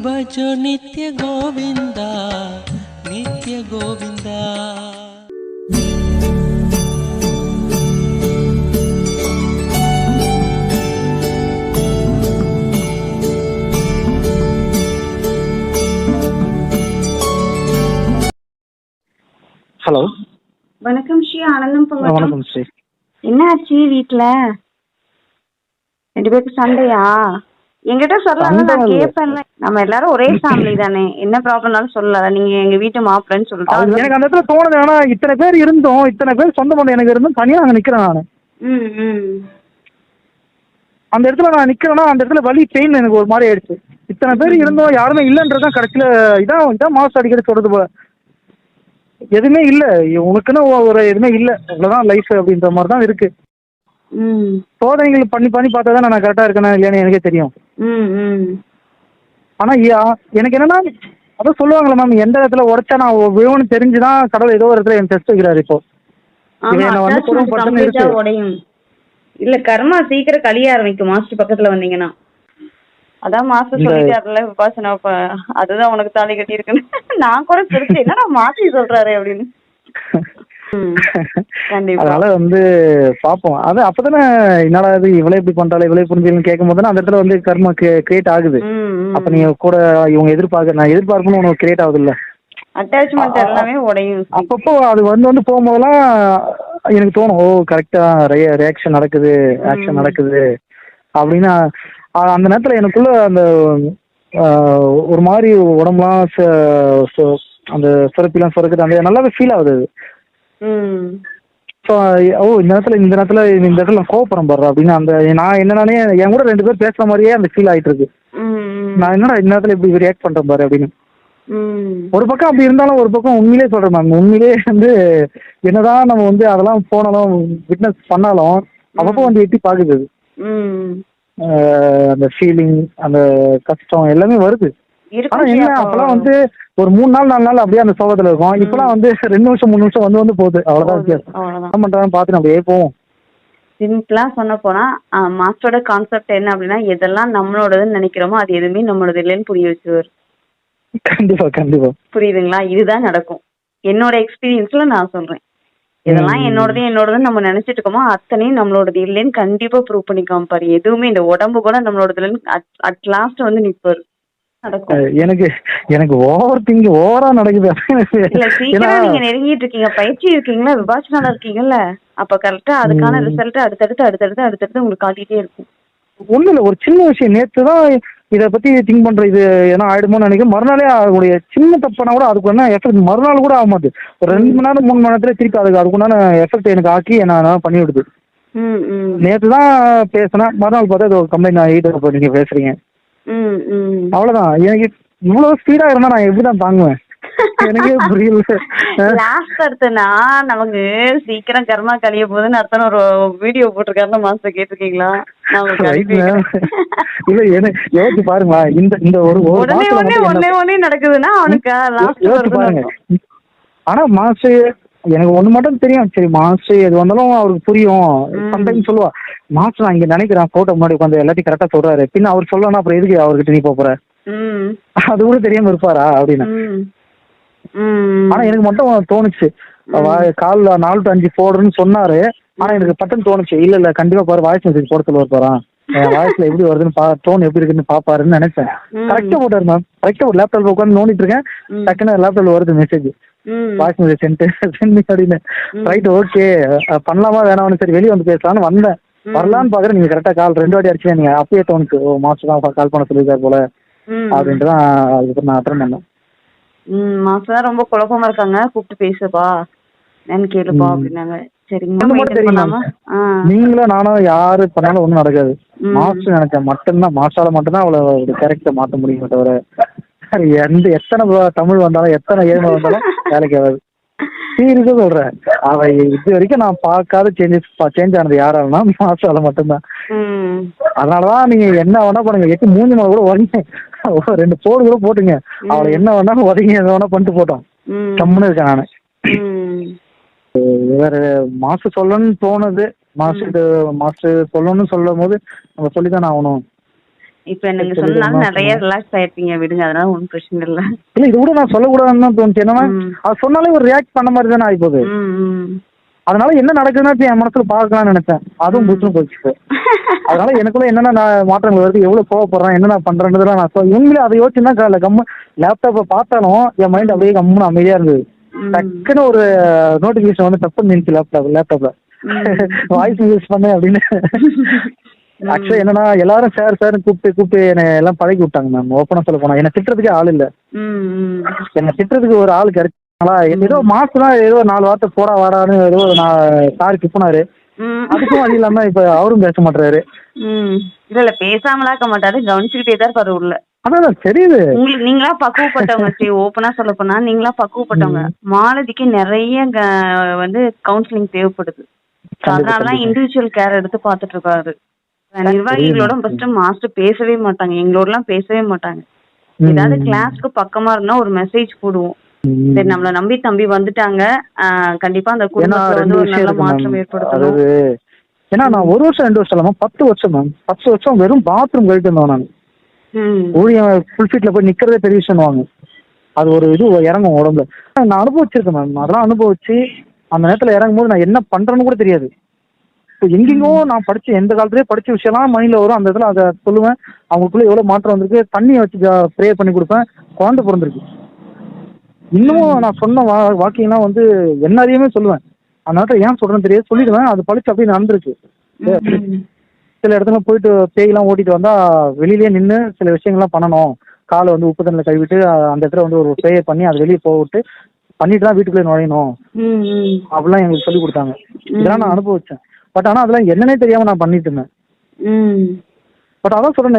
भजो नित्य गोविंदा नित्य गोविंदा। ஹலோ, வணக்கம் ஸ்ரீ. ஆனந்தம் பொங்கட்டும். வணக்கம் ஸ்ரீ. என்ன ஆச்சு வீட்ல? 2 பேருக்கு சண்டையா? என்கிட்ட சொல்லல, நான் கேட்பேன்ல. நம்ம எல்லாரும் ஒரே ஃபேமிலி தானே, என்ன ப்ராப்ளம்னாலும் சொல்லல. நீங்க எங்க வீட்டு மாப்பிள்ளைன்னு சொல்லிட்டா எனக்கு அந்த இடத்துல தோணுது. ஆனா இத்தனை பேர் இருந்தோம், இத்தனை பேர் சொந்த பந்தம் எனக்கு இருந்தும் தனியா அங்க நிக்கிறேன் நானு. அந்த இடத்துல நான் நிக்கிறேன்னா அந்த இடத்துல வலி பெயின் எனக்கு ஒரு மாதிரி ஆயிடுச்சு. இத்தனை பேர் இருந்தோம், யாருமே இல்லைன்றதான் கடைசியில இதான் மாசம் அடிக்கடி சொல்றது போல. எதுவுமே இல்ல, உனக்குன்னு ஒரு எதுவுமே இல்ல, அவ்வளவுதான் லைஃப் அப்படின்ற மாதிரி தான் இருக்கு. சோதனைகள் பண்ணி பண்ணி பார்த்தா தான் நான் கரெக்டா இருக்கேனா இல்லையான்னு எனக்கே தெரியும். ஆனா எனக்கு என்னன்னா, அதான் சொல்லுவாங்களே மேம், எந்த இடத்துல உடைச்சா நான் விழுவன்னு தெரிஞ்சுதான் கடவுள் ஏதோ ஒரு இடத்துல என் டெஸ்ட் வைக்கிறாரு. இப்போ என்ன வந்து குடும்பப்படுத்துன்னு இருக்கு. இல்ல, கர்மா சீக்கிரம் கழிய ஆரம்பிக்கும் மாஸ்டர் பக்கத்துல வந்தீங்கன்னா. அதான் மாஸ்டர் சொல்லிட்டாருல விபாசனா, அதுதான் உனக்கு தாலி கட்டி இருக்குன்னு. நான் கூட தெரிஞ்சு என்னடா மாத்தி சொல்றாரு அப்படின்னு. அதனால வந்து பாப்போம். அது அப்பதானே என்னடா இது இவ்வளவு எப்படி பண்றாள் இவ்வளவு புரிஞ்சுன்னு கேட்கும் போது அந்த இடத்துல வந்து கர்மா கிரியேட் ஆகுது. அப்ப நீங்க கூட இவங்க நான் எதிர்பார்க்கணும் உனக்கு கிரியேட் ஆகுது இல்ல, அட்டாச்மெண்ட் எல்லாமே உடையும். அப்பப்போ அது வந்து போகும்போதெல்லாம் எனக்கு தோணும், ஓ கரெக்டா ரியாக்ஷன் நடக்குது, ஆக்ஷன் நடக்குது அப்படின்னா அந்த நேரத்துல எனக்குள்ள அந்த ஒரு மாதிரி உடம்புலாம் அந்த சுரப்பிலாம் சுரக்குது, அந்த நல்லாவே ஃபீல் ஆகுது அது. இந்த நேரத்துல நான் கோவப்படம் பாடுறேன் அப்படின்னு அந்த நான் என்னன்னானே என் கூட 2 பேர் பேசுற மாதிரியே அந்த ஃபீல் ஆயிட்டு இருக்கு. நான் என்னடா இந்த நேரத்துல இப்படி ரியாக்ட் பண்றேன் பாரு அப்படின்னு. ஒரு பக்கம் அப்படி இருந்தாலும் ஒரு பக்கம் உண்மையிலே சொல்றேன் மேம், உண்மையிலே வந்து என்னதான் நம்ம வந்து அதெல்லாம் போனாலும் விட்னஸ் பண்ணாலும் அப்பப்போ வந்து எட்டி பாக்குது. அந்த ஃபீலிங், அந்த கஷ்டம் எல்லாமே வருது. ஆனா என்ன அப்பெல்லாம் வந்து ஒரு 3 நாள் 4 நாள் அப்படியே அந்த சோகத்துல இருக்கும். இப்பெல்லாம் வந்து 2 நிமிஷம் 3 நிமிஷம் வந்து போகுது, அவ்வளவுதான் வித்தியாசம். பண்றாங்க பாத்து அப்படியே போவோம். சிம்பிளா சொன்ன போனா மாஸ்டரோட கான்செப்ட் என்ன அப்படின்னா, எதெல்லாம் நம்மளோடதுன்னு நினைக்கிறோமோ அது எதுவுமே நம்மளோட இல்லைன்னு புரிய வச்சுவார். கண்டிப்பா கண்டிப்பா. புரியுதுங்களா? இதுதான் நடக்கும். என்னோட எக்ஸ்பீரியன்ஸ்ல நான் சொல்றேன். இதெல்லாம் என்னோடதுன்னு நம்ம நினைச்சிட்டு இருக்கோமோ அத்தனையும் நம்மளோடது இல்லைன்னு கண்டிப்பா ப்ரூவ் பண்ணி காமிப்பாரு. எதுவுமே இந்த உடம்பு கூட நம்மளோடது இல்லைன்னு அட் லாஸ்ட் வந்து நிப்பாரு. எனக்கு ஓவரா நடக்குது. இல்ல, சீக்கிரம் நீங்க நெருங்கிட்டு இருக்கீங்க, பயிற்சி இருக்கீங்களா, விபாசனால இருக்கீங்கல்ல, அப்ப கரெக்டா அதுக்கான ரிசல்ட் அடுத்தடுத்து உங்களுக்கு காட்டிட்டே இருக்கும். ஒண்ணு இல்ல, ஒரு சின்ன விஷயம் நேத்துதான் இத பத்தி திங்க் பண்ற, இது ஏன்னா ஆயிடுமோன்னு நினைக்கிறேன். மறுநாளே அதோடைய சின்ன தப்புனா கூட அதுக்கு என்ன எஃபெக்ட் மறுநாள் கூட ஆக மாட்டேது. ஒரு 2 மணி நேரம் 3 மணி நேரத்துல திருப்பி அதுக்குண்டான எஃபெக்ட் எனக்கு ஆக்கி நான் பண்ணி விடுது. நேத்துதான் பேசினேன், மறுநாள் பார்த்தா இது ஒரு கம்ப்ளைண்ட் ஆகிட்டு நீங்க பேசுறீங்க. அவ்வளவுதான். எனக்கு இவ்வளவு ஸ்பீடா இருந்தா நான் எப்படிதான் தாங்குவேன் எனக்கே புரியல. லாஸ்ட் அடுத்தனா நமக்கு சீக்கிரம் கர்மா கழிய போகுதுன்னு அர்த்தம் ஒரு வீடியோ போட்டிருக்காருன்னு மாஸ்டர் கேட்டிருக்கீங்களா? இல்ல யோசிச்சு பாருங்களா, இந்த ஒரு ஒன்னே நடக்குதுன்னா அவனுக்கு லாஸ்ட் பாருங்க. ஆனா மாஸ்டர் எனக்கு ஒண்ணு மட்டும் தெரியும், சரி மாஸ்டர் எது வந்தாலும் அவருக்கு புரியும். சம்டைம் சொல்லுவா, மாஸ்டர் நான் இங்க நினைக்கிறேன் போட்டோ முன்னாடி உட்காந்து எல்லாத்தையும் கரெக்டா சொல்றாரு, பின்ன அவர் சொல்லணும் அப்புறம் எதுக்கு அவர்கிட்ட நீ போற, அது கூட தெரியாம இருப்பாரா அப்படின்னு. ஆனா எனக்கு மட்டும் தோணுச்சு, கால்ல 4 to 5 போடுறேன்னு சொன்னாரு. ஆனா எனக்கு பட்டன் தோணுச்சு, இல்ல கண்டிப்பா பாரு வாய்ஸ் மெசேஜ் போட சொல்லுவார் பாறான், வாய்ஸ்ல எப்படி வருதுன்னு டோன் எப்படி இருக்குன்னு பாப்பாருன்னு நினைச்சேன். கரெக்டா போட்டாரு மேம். கரெக்டா ஒரு லேப்டாப்ல உட்காந்து நோண்டிட்டு இருக்கேன், டக்குன்னு லேப்டாப்ல வருது மெசேஜ், வாய்ஸ் மெசேஜ் சென்ட் அப்படின்னு. ரைட், ஓகே பண்ணலாமா வேணாம்னு சரி வெளியே வந்து பேசலாம்னு வந்தேன். வரலான்னு பாக்குறேன், நீங்க கரெக்டா கால் 2 வாட்டி அடிச்சு நீங்க அப்பயே தோணுச்சு, ஓ மாஸ்டர் தான் கால் பண்ண சொல்லியிருக்காரு போல அப்படின்ட்டு தான் அதுக்கப்புறம் நான் அட்டன் பண்ணேன். மாஸ்டர் தான் ரொம்ப குழப்பமா இருக்காங்க, கூப்பிட்டு பேசுப்பா என்னன்னு கேளுப்பா அப்படின்னாங்க. நீங்களும் நானும் யாரு பண்ணாலும் ஒண்ணும் நடக்காது. மாஸ்டர் நினைச்சா மட்டும்தான், மாஸ்டரால மட்டும்தான் அவளோட கேரக்டர் மாத்த முடியும் தவிர எத்தனை தமிழ் வந்தாலும் எத்தனை ஏழை வந்தாலும் வேலைக்கு ஆகாது. சீரியஸா சொல்றேன், அவ இது வரைக்கும் நான் பார்க்காத சேஞ்ச் ஆனது யாராலும்னா மாஸ்டரால மட்டும்தான். அதனாலதான் நீங்க என்ன வேணா பண்ணுங்க, 8 மூஞ்சி மேல கூட உடனே 2 போடு கூட போட்டுங்க, அவளை என்ன வேணாலும் உதவி எதை வேணா பண்ணிட்டு போட்டோம், கம்முன்னு இருக்கேன் நானு. வேற மாஸ்டர் சொல்லணும்னு தோணுது, மாஸ்டர் சொல்லணும்னு சொல்லும் போது நம்ம சொல்லித்தானே ஆகணும். இப்ப நீங்க சொன்னாலும் நிறைய ரிலாக்ஸ் ஆயிருப்பீங்க விடுங்க, அதனால ஒன்றும் பிரச்சனை இல்ல. இல்ல இது கூட நான் சொல்லக்கூடாதுன்னு தோணுச்சு. என்னன்னா அது சொன்னாலே ஒரு ரியாக்ட் பண்ண மாதிரி தானே ஆயிப்போகுது. அதனால என்ன நடக்குதுன்னு என் மனசுல பாக்கலாம்னு நினைச்சேன். அதுவும் புதுசுன்னு போச்சு. அதனால எனக்குள்ள என்னென்ன மாற்றங்கள் வருது, எவ்வளவு கோவப்படுறேன், என்ன நான் பண்றேன்றதுலாம் நான் உண்மையிலே அதை யோசிச்சுன்னா கால கம்மு லேப்டாப்பை பார்த்தாலும் என் மைண்ட் அப்படியே கம்முன்னு அமைதியா இருந்தது. டக்குன்னு ஒரு நோட்டிபிகேஷன் வந்து டப்பு நினைச்சு லேப்டாப்ல வாய்ஸ் யூஸ் பண்ண அப்படின்னு. ஆக்சுவலா என்னன்னா எல்லாரும் சார் கூப்பிட்டு என்னை எல்லாம் பழகி விட்டாங்க மேம். ஓப்பனா சொல்ல போனா என்ன திட்டுறதுக்கே ஆள் இல்ல. என்ன திட்டுறதுக்கு ஒரு ஆள் கிடைச்சாங்களா, ஏதோ மாசம் ஏதோ 4 வார்த்தை போடா வாடான்னு ஏதோ நான் சார் கிப்புனாரு. அதுக்கும் அது இல்லாம இப்ப அவரும் பேச மாட்டாரு. இல்ல பேசாமலா இருக்க மாட்டாரு, கவனிச்சுக்கிட்டே தான் இருப்பாரு உள்ள. அதான் தெரியுது. உங்களுக்கு நீங்களா பக்குவப்பட்டவங்க. சரி ஓப்பனா சொல்ல போனா நீங்களா பக்குவப்பட்டவங்க. மாலதிக்கு நிறைய வந்து கவுன்சிலிங் தேவைப்படுது. அதனாலதான் இண்டிவிஜுவல் கேர் எடுத்து பாத்துட்டு இருக்காரு. நிர்வாகிகளோட ஃபர்ஸ்ட் மாஸ்டர் பேசவே மாட்டாங்க, எங்களோட எல்லாம் பேசவே மாட்டாங்க. ஏதாவது கிளாஸ்க்கு பக்கமா இருந்தா ஒரு மெசேஜ் போடுவோம், சரி நம்மள நம்பி தம்பி வந்துட்டாங்க, கண்டிப்பா அந்த குடும்பத்துல வந்து ஒரு நல்ல மாற்றம் ஏற்படுத்தணும். ஏன்னா நான் 1 வருஷம் 2 வருஷம் இல்லாம 10 வருஷம் மேம். 10 வருஷம் வெறும் பாத்ரூம் கழிட்டு இருந்தோம். நான் ஊழியம் ஃபுல் ஃபீட்ல போய் நிக்கிறதே பெரிய விஷயம். அது ஒரு இது இறங்கும் உடம்புல. நான் அனுபவிச்சிருக்கேன் மேம். அதெல்லாம் அனுபவிச்சு அந்த நேரத்துல இறங்கும் போது நான் என்ன பண்றேன்னு கூட தெரியாது. இப்போ எங்கெங்கோ நான் படிச்சு எந்த காலத்துலயே படிச்ச விஷயம்லாம் மைண்ட்ல வரும். அந்த இடத்துல அதை சொல்லுவேன். அவங்களுக்குள்ள எவ்வளவு மாற்றம் வந்திருக்கு, தண்ணியை வச்சு ப்ரே பண்ணி கொடுப்பேன். குழந்தை பிறந்திருக்கு. இன்னமும் நான் சொன்ன வாக்கியம்லாம் வந்து என்ன அறியுமே சொல்லுவேன். அந்த நேரத்தில் ஏன் சொல்றேன்னு தெரியாது, சொல்லிடுவேன். அது பழிச்சு அப்படியே நடந்திருக்கு. சில இடத்துல போயிட்டு பேயெல்லாம் ஓட்டிட்டு வந்தா வெளியிலேயே நின்று சில விஷயங்கள்லாம் பண்ணணும். காலை வந்து உப்பு தண்ணியில் கழுவிட்டு அந்த இடத்துல வந்து ஒரு ப்ரேயை பண்ணி அதை வெளியே போக விட்டு பண்ணிட்டு தான் வீட்டுக்குள்ளே நுழையணும் அப்படிலாம் எங்களுக்கு சொல்லி கொடுத்தாங்க. இதெல்லாம் நான் அனுபவிச்சேன். பட் ஆனால் அதெல்லாம் என்னன்னே தெரியாம நான் பண்ணிட்டு இருந்தேன். பட் அதான் சொல்றேன்,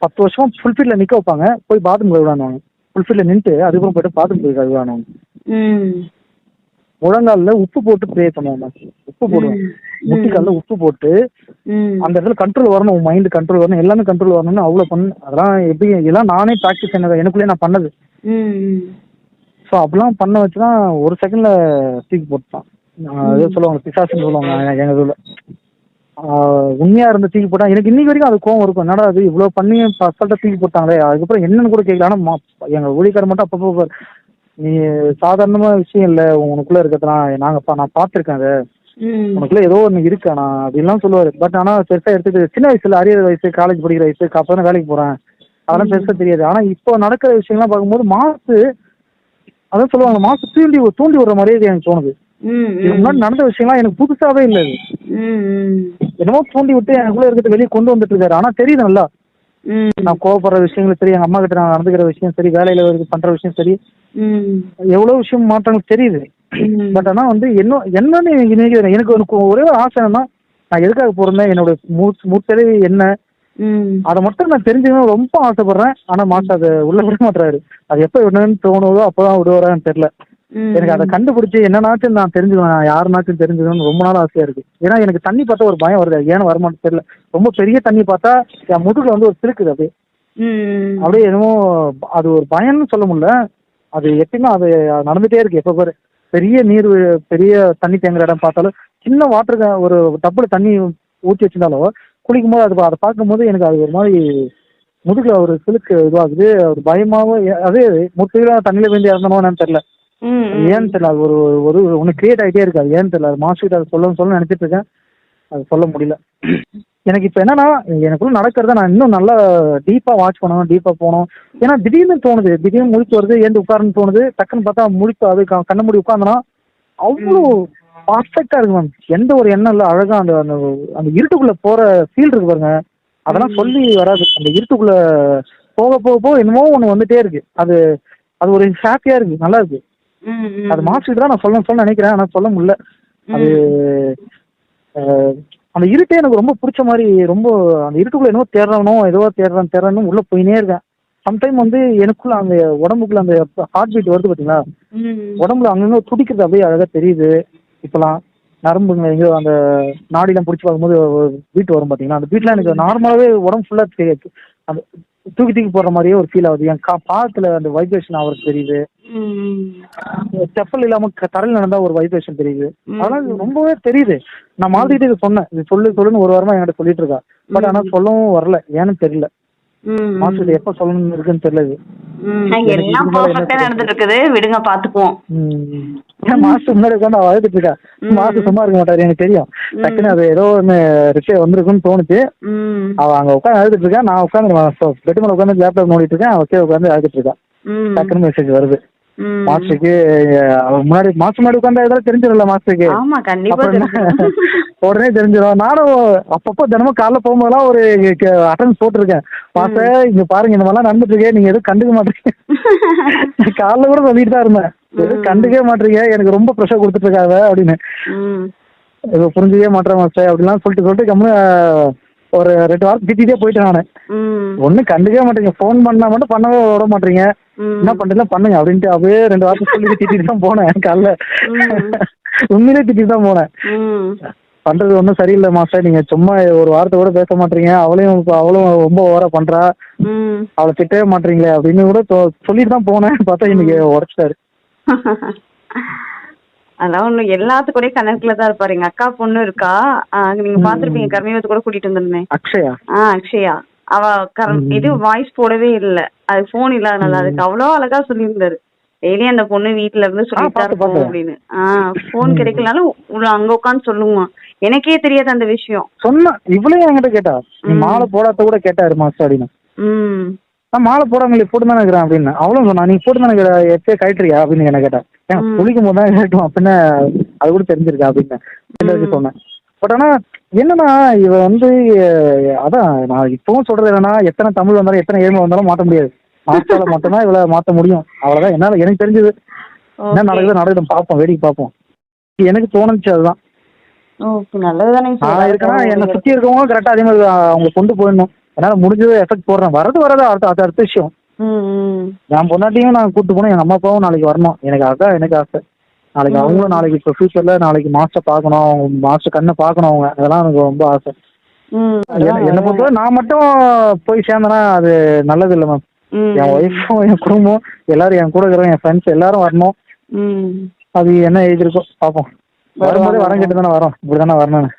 10 வருஷம் ஃபுல் ஃபீல்ட்ல நிக்க வைப்பாங்க. போய் பாத்ரூம் கழுவிடானுவாங்க. ஃபுல் ஃபீல்ட்ல நின்று அதுக்கப்புறம் போயிட்டு பாத்ரூம் போய் கழுவிடானுவாங்க. முழங்காலில் உப்பு போட்டு ப்ரே பண்ணுவாங்க. உப்பு போடுவேன், முட்டிக்காலில் உப்பு போட்டு அந்த இடத்துல கண்ட்ரோல் வரணும், மைண்ட் கண்ட்ரோல் வரணும், எல்லாமே கண்ட்ரோல் வரணும்னு அவ்வளோ பண்ணு. அதெல்லாம் எப்படி எல்லாம் நானே ப்ராக்டிஸ் பண்ணது, எனக்குள்ளேயே நான் பண்ணது. ஸோ அப்படிலாம் பண்ண வச்சுதான் ஒரு செகண்ட்ல தூக்கி போட்டான். ஏதோ சொல்லுவாங்க பிசாசுன்னு சொல்லுவாங்க எங்க இதுல. உண்மையா இருந்த தூக்கி போட்டா எனக்கு இன்னைக்கு வரைக்கும் அது கோவம் இருக்கும். என்னடா அது இவ்வளவு பண்ணி அசால்ட்டா தூக்கி போட்டாங்களே, அதுக்கப்புறம் என்னன்னு கூட கேட்கல. ஆனா எங்க ஊழியக்காரர் மட்டும் அப்பப்போ நீ சாதாரணமா விஷயம் இல்லை உனக்குள்ள இருக்கிறதுலாம் நான் பார்த்துருக்கேன், அதை உனக்குள்ள ஏதோ ஒன்று இருக்கு ஆனா அப்படின்லாம் சொல்லுவாரு. பட் ஆனா பெருசா எடுத்துட்டு சின்ன வயசுல அரியர் வயசு காலேஜ் படிக்கிற வயசு அப்பதான் வேலைக்கு போறேன், அதெல்லாம் பெருசா தெரியாது. ஆனா இப்போ நடக்கிற விஷயங்கள்லாம் பார்க்கும்போது மாசு அதான் சொல்லுவாங்க, மாசு தூண்டி விடுற மாதிரியே எனக்கு தோணுது. இதுக்கு முன்னாடி நடந்த விஷயம்லாம் எனக்கு புதுசாவே இல்லை. என்னமோ தூண்டி விட்டு எனக்குள்ள இருக்கிறது வெளியே கொண்டு வந்துட்டு இருக்காரு. ஆனா தெரியுது நல்லா, நான் கோவப்படுற விஷயங்களும் சரி, எங்க அம்மா கிட்ட நான் நடந்துக்கிற விஷயம் சரி, வேலையில பண்ற விஷயம் சரி, எவ்வளவு விஷயம் மாற்றங்கள் தெரியுது. பட் ஆனா வந்து என்னன்னு எனக்கு ஒரே ஒரு ஆசை என்னன்னா, நான் எதுக்காக போறேன், என்னோட முற்பிறவி என்ன, அதை மட்டும் நான் தெரிஞ்சுக்கணும் ரொம்ப ஆசைப்படுறேன். ஆனா மாஸ்டர் அதை உள்ள விட மாட்டாரு. அது எப்ப விடணும்னு தோணுதோ அப்பதான் விடுவாரான்னு தெரியல. எனக்கு அதை கண்டுபிடிச்சி என்னன்னாச்சும் நான் தெரிஞ்சுக்கணும், யாருனாச்சும் தெரிஞ்சுக்கணும்னு ரொம்ப நாள் ஆசையா இருக்கு. ஏன்னா எனக்கு தண்ணி பார்த்தா ஒரு பயம் வருது, ஏன்னு வரமாட்டேன்னு தெரியல. ரொம்ப பெரிய தண்ணி பார்த்தா என் முதுகுல வந்து ஒரு சிலுக்குது. அப்படியே என்னமோ அது ஒரு பயம்னு சொல்ல முடியல. அது எப்பயுமே அது நடந்துட்டே இருக்கு. எப்ப பாரு பெரிய நீர் பெரிய தண்ணி தேங்குற இடம் பார்த்தாலும், சின்ன வாட்டருக்கு ஒரு டப்புல தண்ணி ஊற்றி வச்சிருந்தாலும் குளிக்கும் போது அதை பார்க்கும்போது எனக்கு அது ஒரு மாதிரி முதுகுல ஒரு சிலுக்கு இதுவாகுது. ஒரு பயமாவும் அதே முற்றில தண்ணியில வேண்டி இறந்தனோன்னு தெரியல, ஏன்னு தெரியல. அது ஒரு ஒன்று கிரியேட் ஆகிட்டே இருக்கு. அது ஏன்னு தெரியல. அது மாஸ்டர் அதை சொல்ல நினைச்சிட்டு இருக்கேன், அது சொல்ல முடியல. எனக்கு இப்போ என்னன்னா, எனக்குள்ள நடக்கிறத நான் இன்னும் நல்லா டீப்பா வாட்ச் பண்ணணும், டீப்பா போகணும். ஏன்னா திடீர்னு தோணுது, திடீர்னு முழிப்பு வருது, ஏந்து உட்காருன்னு தோணுது. டக்குன்னு பார்த்தா முழிப்பு அது கண்ண மூடி உட்காந்தனா அவ்வளோ பர்ஃபெக்டா இருக்கு மேம். எந்த ஒரு எண்ணம் இல்லை, அழகா அந்த அந்த இருட்டுக்குள்ள போற ஃபீல் இருக்கு பாருங்க, அதெல்லாம் சொல்லி வராது. அந்த இருட்டுக்குள்ள போக போக போக என்னமோ ஒன்று வந்துட்டே இருக்கு. அது அது ஒரு ஹாப்பியா இருக்கு, நல்லா இருக்கு. அது மாஸ்டர் தான் நான் சொல்ல நினைக்கிறேன், ஆனா சொல்ல முடியல. அது அந்த இருட்டே எனக்கு ரொம்ப பிடிச்ச மாதிரி, ரொம்ப அந்த இருட்டுக்குள்ள என்னவோ ஏதோ தேடுறேன்னு உள்ள போயினே இருக்கேன். சம்டைம் வந்து எனக்குள்ள அந்த உடம்புக்குள்ள அந்த ஹார்ட் பீட் வருது பாத்தீங்களா, உடம்புல அங்கங்க துடிக்கிறது அப்படியே அழகா தெரியுது. இப்பெல்லாம் நரம்புங்க எங்கேயோ அந்த நாடிலாம் பிடிச்சி பார்க்கும்போது பீட் வரும் பாத்தீங்களா, அந்த பீட்லாம் எனக்கு நார்மலாவே உடம்பு ஃபுல்லா தெரியாது. அந்த தூக்கி போடுற மாதிரியே ஒரு ஃபீல் ஆகுது. என் பாதத்துல அந்த வைப்ரேஷன் அவருக்கு தெரியுது. செப்பல் இல்லாம தரையில் நடந்தா ஒரு வைப்ரேஷன் தெரியுது. அதெல்லாம் ரொம்பவே தெரியுது. நான் மாதிரி இதை சொன்னேன், இது சொல்லுன்னு ஒரு வாரமா என்கிட்ட சொல்லிட்டு இருக்கா. பட் ஆனா சொல்லவும் வரல, ஏன்னு தெரியல. மாஸ்டர் எப்ப சொல்லணும்னு இருக்குன்னு தெரியல. எல்லாம் பெர்ஃபெக்ட்டா நடந்துட்டு இருக்குது, விடுங்க பாத்துக்குவோம். மாஸ்டர் முன்னாடி உட்காந்து அவ அழுதுட்டு இருக்கா. மாஸ்டர் சும்மா இருக்க மாட்டாரு எனக்கு தெரியும். டக்குன்னு அது ஏதோ ஒண்ணு ரிப்ளை வந்திருக்குன்னு தோணுச்சு. அவ அங்க உட்காந்து அழுதுட்டு இருக்கா, நான் உட்காந்து பெட்டு மேல உட்காந்து லேப்டாப் நோண்டிட்டு இருக்கேன். அவ கீழே உட்காந்து அழுதுட்டு இருக்கா. டக்குன்னு மெசேஜ் வருது மாஸ்டருக்கு. முன்னாடி மாஸ்டர் முன்னாடி உட்காந்து ஏதாவது தெரிஞ்சிடல மாஸ்டருக்கு. உடனே தெரிஞ்சிடும். நானும் அப்பப்போ தினமும் காலைல போகும்போதெல்லாம் ஒரு அட்டன்ஸ் போட்டிருக்கேன். மாஸ்டர் இங்க பாருங்க இந்த மாதிரிலாம் நடந்துட்டு இருக்கேன், நீங்க எதுவும் கண்டுக்க மாட்டீங்க. காலைல கூட சொல்லிட்டு தான் இருந்தேன், எதுவும் கண்டுக்கவே மாட்டீங்க, எனக்கு ரொம்ப ப்ரெஷர் கொடுத்துட்டு இருக்காங்க அப்படின்னு. புரிஞ்சுக்கவே மாட்டேன் மாஸ்டர் அப்படிலாம் சொல்லிட்டு கம்மு ஒரு 2 வாரம் திட்டிகிட்டே போயிட்டேன் நானு. ஒன்னும் கண்டுக்கவே மாட்டீங்க, போன் பண்ணா மட்டும் பண்ணவே விட மாட்டீங்க, என்ன பண்றீங்களா பண்ணுங்க அப்படின்ட்டு அப்படியே 2 வாரத்துக்கு சொல்லி திட்டிட்டு தான் போனேன். காலைல உண்மையிலே திட்டிட்டு தான் போனேன். பண்றது ஒன்றும் சரியில்லை மாஸ்டர், நீங்க சும்மா ஒரு வாரத்தை கூட பேச மாட்டீங்க, அவளும் ரொம்ப ஓவரா பண்றா, அவளை திட்டவே மாட்டீங்களே அப்படின்னு கூட சொல்லிட்டு தான் போனேன். பார்த்தா இன்னைக்கு உடச்சிட்டாரு. அதான் ஒண்ணு, எல்லாத்துக்கூடயும் கணக்குல தான் இருப்பாரு. எங்க அக்கா பொண்ணு இருக்கா, நீங்க பாத்துருப்பீங்க, கர்மீவத்தை கூட கூட்டிட்டு வந்திருந்தேன். அக்ஷயா. அக்ஷயா. அவ இது வாய்ஸ் போடவே இல்ல, அது போன் இல்லாதனால. அதுக்கு அவ்வளோ அழகா சொல்லியிருந்தாரு. டெய்லி அந்த பொண்ணு வீட்டுல இருந்து சொல்லிட்டு இருப்போம் அப்படின்னு. போன் கிடைக்கலனாலும் அங்க உட்காந்து சொல்லுமா, எனக்கே தெரியாது அந்த விஷயம். சொன்னா இவ்வளவு என்கிட்ட கேட்டா, நீ மாலை போடாத கூட கேட்டாரு மாஸ்டர் அப்படின்னு. நான் மாலை போடாம போட்டு தானே இருக்கிறேன் அப்படின்னு. அவளும் சொன்னா நீ போட்டு தானே எப்பயே கழிட்டுறியா அப்படின்னு என்ன கேட்டா. குளிக்கும் போது தான் கேட்டோம் அப்படின்னு, அது கூட தெரிஞ்சிருக்கா அப்படின்னு சொன்னேன். பட் ஆனா என்னன்னா இவ அதான் நான் இப்பவும் சொல்றது என்னன்னா, எத்தனை தமிழ் வந்தாலும் எத்தனை ஏழ்மை வந்தாலும் மாற்ற முடியாது. மாஸ்டரால மட்டும்தான் இவளை மாற்ற முடியும். அவ்வளவுதான் என்னால எனக்கு தெரிஞ்சது. என்ன நடக்குதுன்னு பார்ப்போம், வேடிக்கை பார்ப்போம். எனக்கு தோணுச்சு அதுதான். நான் இருக்கேன்னா என்னை சுத்தி இருக்கவங்க கரெக்டா அதே மாதிரி அவங்க கொண்டு போயிடணும். என்னால முடிஞ்சது எஃபெக்ட் போடுறேன். வராது அடுத்த விஷயம். என் பொண்டாட்டியும் நான் கூப்பிட்டு போனேன், எங்க அம்மா அப்பாவும் நாளைக்கு வரணும். எனக்கு ஆசை. நாளைக்கு அவங்களும் நாளைக்கு இப்போ ஃபியூச்சர்ல நாளைக்கு மாஸ்டர் பார்க்கணும், மாஸ்டர் கண்ணை பார்க்கணும் அவங்க. அதெல்லாம் எனக்கு ரொம்ப ஆசை. என்னை பொறுத்தவரை நான் மட்டும் போய் சேர்ந்தேன்னா அது நல்லது இல்லை மேம். என் ஒய்ஃபும் என் குடும்பம் எல்லாரும், என் கூட இருக்கிற என் ஃப்ரெண்ட்ஸ் எல்லாரும் வரணும். அது என்ன எழுதிருக்கோ பார்ப்போம். வரும்போதே வரம் கேட்டு தானே வரோம், இப்படிதானே வரணும்.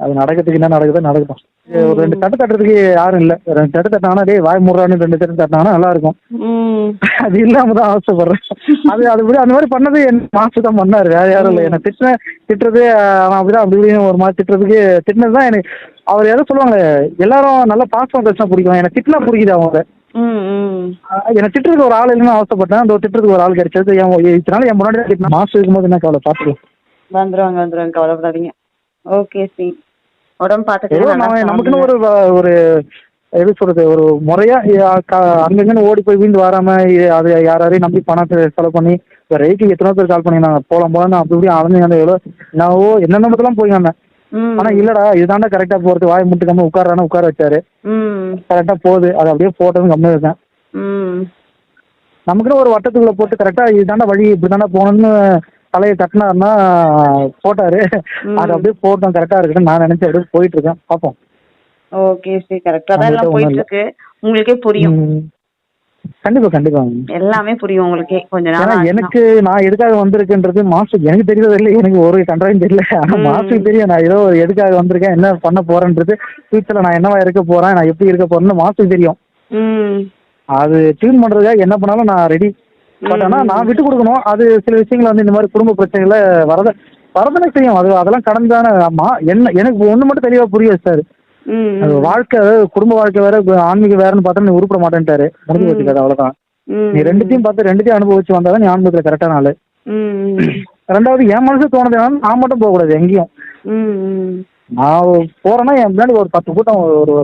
அது நடக்கிறதுக்கு என்ன நடக்குதோ நடக்கட்டும். ஒரு 2 தட்டு தட்டுறதுக்கு யாரும் இல்ல. 2 தட்டு தட்டினாங்கன்னா டே வாய் மூடுறான்னு 2 தட்டு தட்டினாங்கன்னா நல்லா இருக்கும். அது இல்லாம தான் அவசரப்படுறேன். அது அந்த மாதிரி பண்ணது என் மாஸ்டர் தான் பண்ணாரு, வேற யாரும் இல்லை. என்ன திட்டுறது அப்படிதான் அப்படி ஒரு மாதிரி திட்டினதுதான் எனக்கு. அவர் எதை சொல்லுவாங்க, எல்லாரும் நல்லா பாசம் பேசினா பிடிக்கும், எனக்கு திட்டினா பிடிக்குது. அவங்க என்ன திட்டுறதுக்கு ஒரு ஆள் இல்லைன்னு அவசரப்பட்டேன். அந்த திட்டுறதுக்கு ஒரு ஆள் கிடைச்சது. இதனால என் முன்னாடி தான் மாஸ்டர் இருக்கும்போது என்ன கவலை பார்த்துக்கலாம். வந்துருவாங்க கவலைப்படாதீங்க. ஓகே சி, உடம்பு பார்த்துக்கலாம். நமக்குன்னு ஒரு எப்படி சொல்றது, ஒரு முறையா அங்கங்கன்னு ஓடி போய் வீண்டு வராம அது யாரையும் நம்பி பணத்தை செலவு பண்ணி ரேட்டுக்கு எத்தனை பேர் கால் பண்ணி நாங்க போலாம் அப்படி அலைஞ்சாங்க. எவ்வளோ என்னென்ன மட்டும் போய்க்காங்க. ஆனா இல்லடா இதுதாண்டா கரெக்டா போறது, வாய் முட்டுக்காம உட்காரான உட்கார வச்சாரு. கரெக்டா போகுது, அது அப்படியே போட்டதும் கம்மியா இருக்கேன். நமக்குன்னு ஒரு வட்டத்துக்குள்ள போட்டு கரெக்டா இதுதாண்டா வழி, இப்படிதாண்டா போகணும்னு தலையை தட்டினாருன்னா போட்டாரு. அது அப்படியே போட்டோம், கரெக்டா இருக்குன்னு நான் நினைச்சு அப்படியே போயிட்டு இருக்கேன். பார்ப்போம். ஓகே சரி, கரெக்டா தான் எல்லாம் போயிட்டு இருக்கு. உங்களுக்கே புரியும். கண்டிப்பா எல்லாமே புரியும் உங்களுக்கே. கொஞ்ச நாள் எனக்கு நான் எதுக்காக வந்திருக்குன்றது மாஸ்டர் எனக்கு தெரியறது இல்லை. எனக்கு ஒரு கண்டாயும் தெரியல. ஆனா மாஸ்டருக்கு தெரியும் நான் ஏதோ எதுக்காக வந்திருக்கேன், என்ன பண்ண போறேன்றது, ஃபியூச்சர்ல நான் என்னவா இருக்க போறேன், நான் எப்படி இருக்க போறேன்னு மாஸ்டருக்கு தெரியும். அது டியூன் பண்றதுக்காக என்ன பண்ணாலும் நான் ரெடி. பட் ஆனா நான் விட்டு கொடுக்கணும். அது சில விஷயங்கள் இந்த மாதிரி குடும்ப பிரச்சனைகளை வரதானே செய்யும். அதெல்லாம் கடந்தானே. ஆமா, எனக்கு ஒண்ணு மட்டும் தெளிவா புரிய வச்சாரு. வாழ்க்கை, குடும்ப வாழ்க்கை வேற ஆன்மீக வேறன்னு பார்த்தா நீ உருப்பட மாட்டேன்ட்டாரு. முடிஞ்சு வச்சுக்காது, அவ்வளவுதான். நீ ரெண்டுத்தையும் பார்த்து ரெண்டுத்தையும் அனுபவிச்சு வந்தாதான் நீ ஆன்மீகத்துல கரெக்டான ஆளு. ரெண்டாவது என் மனசு தோணுது, நான் மட்டும் போக கூடாது எங்கேயும். நான் போறேன்னா என் முன்னாடி ஒரு 10 கூட்டம் ஒரு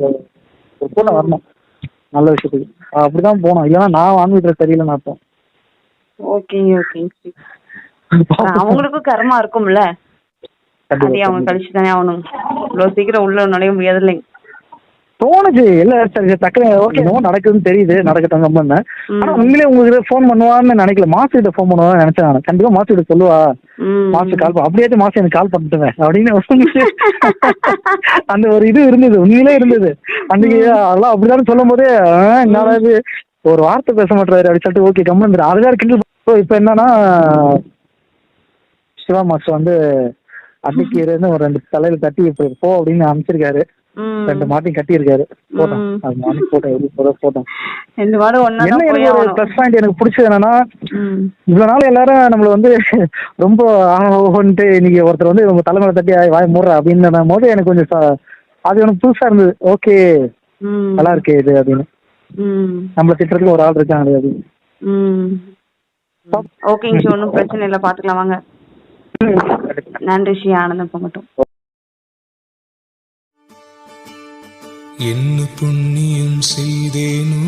கூட்டம் வரணும் நல்ல விஷயத்துக்கு. அப்படிதான் போனோம். இல்லைன்னா நான் ஆன்மீகத்துல சரியில்லைன்னு அர்த்தம். ஓகே அவங்களுக்கும் கர்மா இருக்கும்ல, அதே அவங்க கழிச்சுதானே ஆகணும். இவ்வளவு சீக்கிரம் உள்ள நுழைய முடியாது இல்லைங்க. தோணுச்சு இல்ல சரி டக்குனு ஓகே நடக்குதுன்னு தெரியுது, நடக்கட்டும் கம்பெனி. ஆனா உண்மையிலே உங்களுக்கு ஃபோன் பண்ணுவான்னு நினைக்கல. மாசு கிட்ட ஃபோன் பண்ணுவான்னு நினைச்சேன் நான். கண்டிப்பா மாசு கிட்ட சொல்லுவா, மாசு கால் அப்படியாச்சும் மாசு எனக்கு கால் பண்ணிட்டுவேன் அப்படின்னு அந்த ஒரு இது இருந்தது, உண்மையிலே இருந்தது அன்னைக்கு. அதெல்லாம் அப்படிதான் சொல்லும் போதே என்னாவது ஒரு வார்த்தை பேச மாட்டாரு அப்படி சொல்லிட்டு ஓகே கம்பெனி அதுதான் கிண்டல். இப்ப என்னன்னா சிவா மாஸ்டர் அன்னைக்கு இருந்து ஒரு 2 தலையில தட்டி இப்ப போ அப்படின்னு அமைச்சிருக்காரு. 2 மாட்டையும் கட்டியிருக்காரு. போட்டோம் அது மார்னிங் போட்டோம், எப்படி போட்டோம். 2 மாடு ஒன்னா என்ன எனக்கு ஒரு ப்ளஸ் பாயிண்ட் எனக்கு பிடிச்சது என்னன்னா, இவ்வளவு நாள் எல்லாரும் நம்மள வந்து ரொம்ப ஆஹோன்ட்டு இன்னைக்கு ஒருத்தர் வந்து உங்க தலைமையில தட்டி வாய் மூடுற அப்படின்னு போது எனக்கு கொஞ்சம் அது எனக்கு புதுசா இருந்தது. ஓகே நல்லா இருக்கு இது அப்படின்னு. நம்மள திட்டத்துல ஒரு ஆள் இருக்காங்க அப்படின்னு. ஓகேங்க ஷி, ஒன்றும் பிரச்சனை இல்லை, பாத்துக்கலாம் வாங்க. நன்றி ஷி, ஆனந்தம் போகட்டும். என்ன புண்ணியம் செய்தேனோ